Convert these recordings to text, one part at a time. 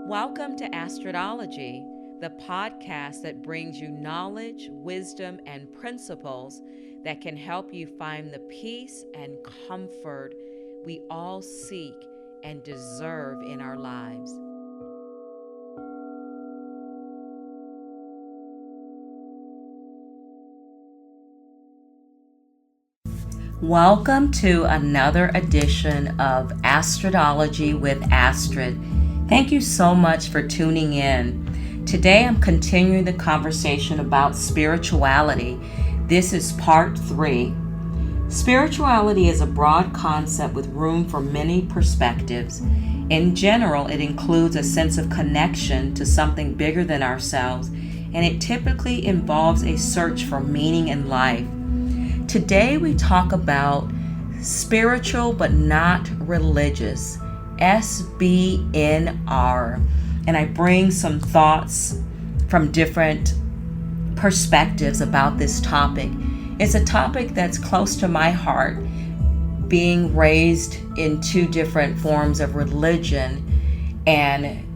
Welcome to Astridology, the podcast that brings you knowledge, wisdom, and principles that can help you find the peace and comfort we all seek and deserve in our lives. Welcome to another edition of Astridology with Astrid. Thank you so much for tuning in. Today I'm continuing the conversation about spirituality. This is part 3. Spirituality is a broad concept with room for many perspectives. In general, it includes a sense of connection to something bigger than ourselves, and it typically involves a search for meaning in life. Today we talk about spiritual but not religious, S.B.N.R. And I bring some thoughts from different perspectives about this topic. It's a topic that's close to my heart, being raised in 2 different forms of religion and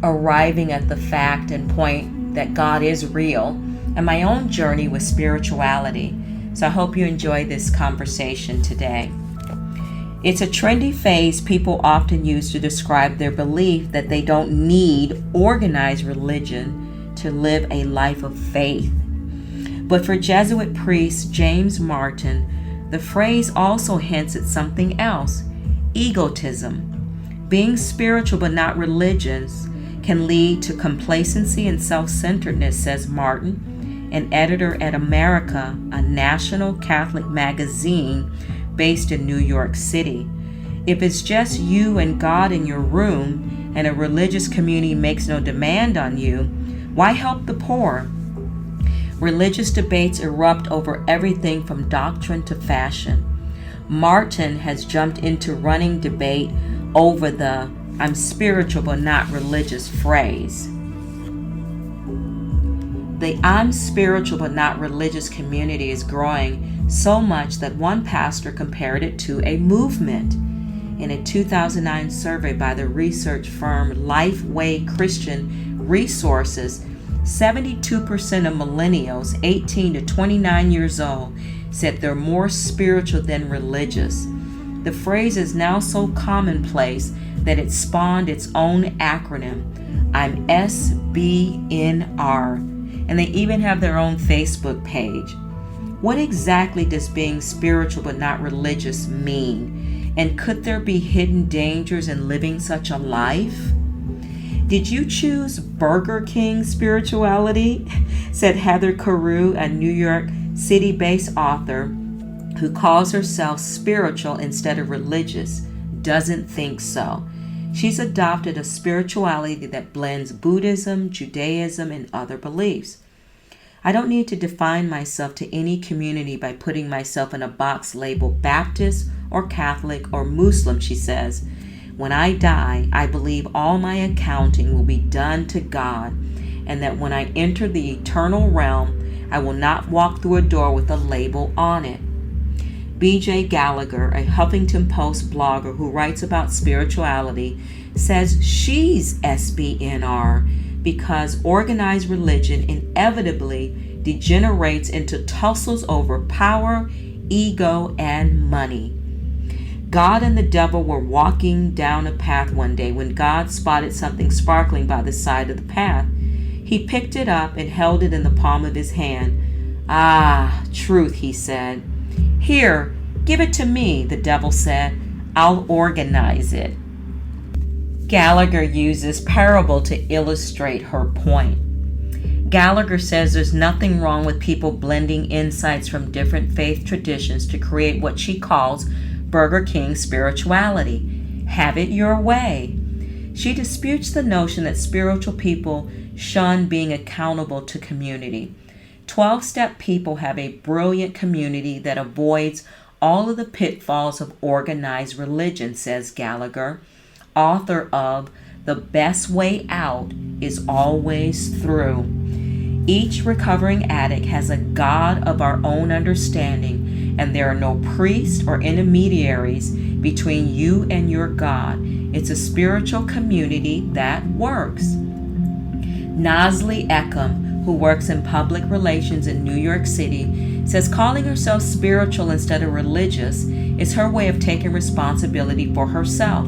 arriving at the fact and point that God is real, and my own journey with spirituality. So I hope you enjoy this conversation today. It's a trendy phrase people often use to describe their belief that they don't need organized religion to live a life of faith. But for Jesuit priest James Martin, the phrase also hints at something else: egotism. Being spiritual but not religious can lead to complacency and self-centeredness, says Martin, an editor at America, a national Catholic magazine based in New York City. If it's just you and God in your room and a religious community makes no demand on you, why help the poor? Religious debates erupt over everything from doctrine to fashion. Martin has jumped into running debate over the "I'm spiritual but not religious" phrase. The "I'm spiritual but not religious" community is growing so much that one pastor compared it to a movement. In a 2009 survey by the research firm Lifeway Christian Resources, 72% of millennials 18 to 29 years old said they're more spiritual than religious. The phrase is now so commonplace that it spawned its own acronym, I'm S.B.N.R. And they even have their own Facebook page. What exactly does being spiritual but not religious mean? And could there be hidden dangers in living such a life? Did you choose Burger King spirituality? Said Heather Carew, a New York City-based author who calls herself spiritual instead of religious. Doesn't think so. She's adopted a spirituality that blends Buddhism, Judaism, and other beliefs. I don't need to define myself to any community by putting myself in a box labeled Baptist or Catholic or Muslim, she says. When I die, I believe all my accounting will be done to God, and that when I enter the eternal realm, I will not walk through a door with a label on it. B.J. Gallagher, a Huffington Post blogger who writes about spirituality, says she's S.B.N.R. because organized religion inevitably degenerates into tussles over power, ego, and money. God and the devil were walking down a path one day when God spotted something sparkling by the side of the path. He picked it up and held it in the palm of his hand. "Ah, truth," he said. "Here, give it to me," the devil said. "I'll organize it." Gallagher uses parable to illustrate her point. Gallagher says there's nothing wrong with people blending insights from different faith traditions to create what she calls Burger King spirituality. Have it your way. She disputes the notion that spiritual people shun being accountable to community. 12-step people have a brilliant community that avoids all of the pitfalls of organized religion, says Gallagher, author of The Best Way Out is Always Through. Each recovering addict has a God of our own understanding, and there are no priests or intermediaries between you and your God. It's a spiritual community that works. Nasli Eckham, who works in public relations in New York City, says calling herself spiritual instead of religious is her way of taking responsibility for herself.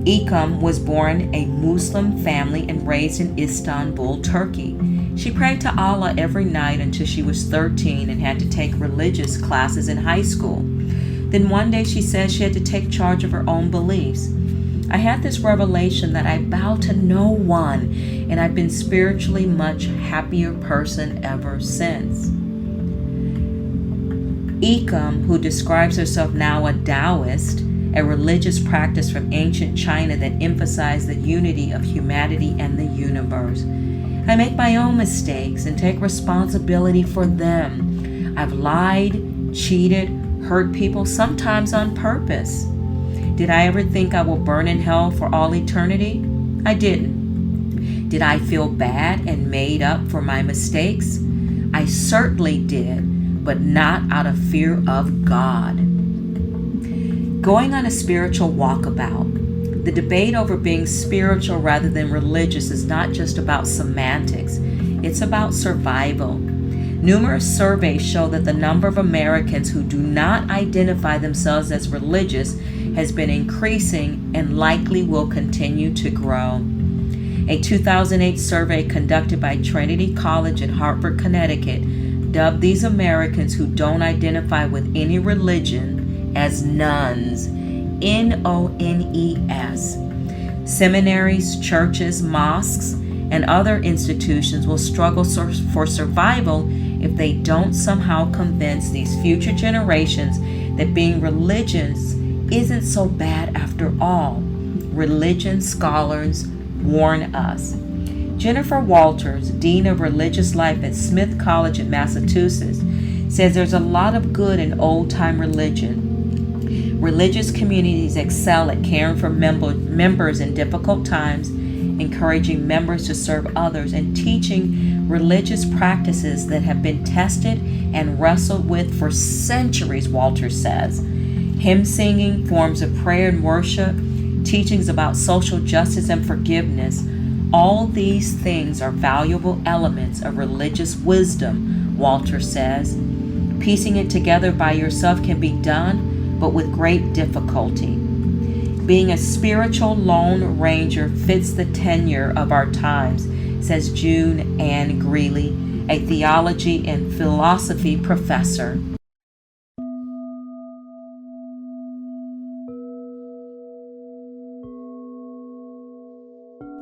Eckham was born a Muslim family and raised in Istanbul, Turkey. She prayed to Allah every night until she was 13 and had to take religious classes in high school. Then one day she said she had to take charge of her own beliefs. I had this revelation that I bow to no one, and I've been spiritually much happier person ever since. Eckham, who describes herself now a Taoist, a religious practice from ancient China that emphasized the unity of humanity and the universe. I make my own mistakes and take responsibility for them. I've lied, cheated, hurt people, sometimes on purpose. Did I ever think I will burn in hell for all eternity? I didn't. Did I feel bad and made up for my mistakes? I certainly did, but not out of fear of God. Going on a spiritual walkabout. The debate over being spiritual rather than religious is not just about semantics. It's about survival. Numerous surveys show that the number of Americans who do not identify themselves as religious has been increasing and likely will continue to grow. A 2008 survey conducted by Trinity College in Hartford, Connecticut, dubbed these Americans who don't identify with any religion as nones, N-O-N-E-S. Seminaries, churches, mosques, and other institutions will struggle for survival if they don't somehow convince these future generations that being religious isn't so bad after all. Religion scholars warn us. Jennifer Walters, Dean of Religious Life at Smith College in Massachusetts, says there's a lot of good in old-time religion. Religious communities excel at caring for members in difficult times, encouraging members to serve others, and teaching religious practices that have been tested and wrestled with for centuries, Walters says. Hymn singing, forms of prayer and worship, teachings about social justice and forgiveness, all these things are valuable elements of religious wisdom, Walters says. Piecing it together by yourself can be done, but with great difficulty. Being a spiritual lone ranger fits the tenure of our times, says June Ann Greeley, a theology and philosophy professor.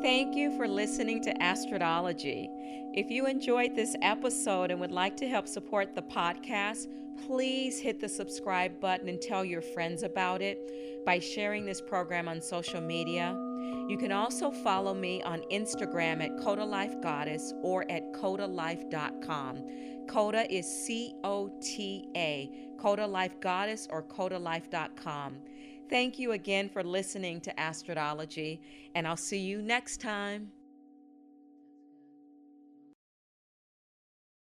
Thank you for listening to Astridology. If you enjoyed this episode and would like to help support the podcast, please hit the subscribe button and tell your friends about it by sharing this program on social media. You can also follow me on Instagram at Coda Life Goddess or at codalife.com. Coda is C-O-T-A, Coda Life Goddess or codalife.com. Thank you again for listening to Astridology, and I'll see you next time.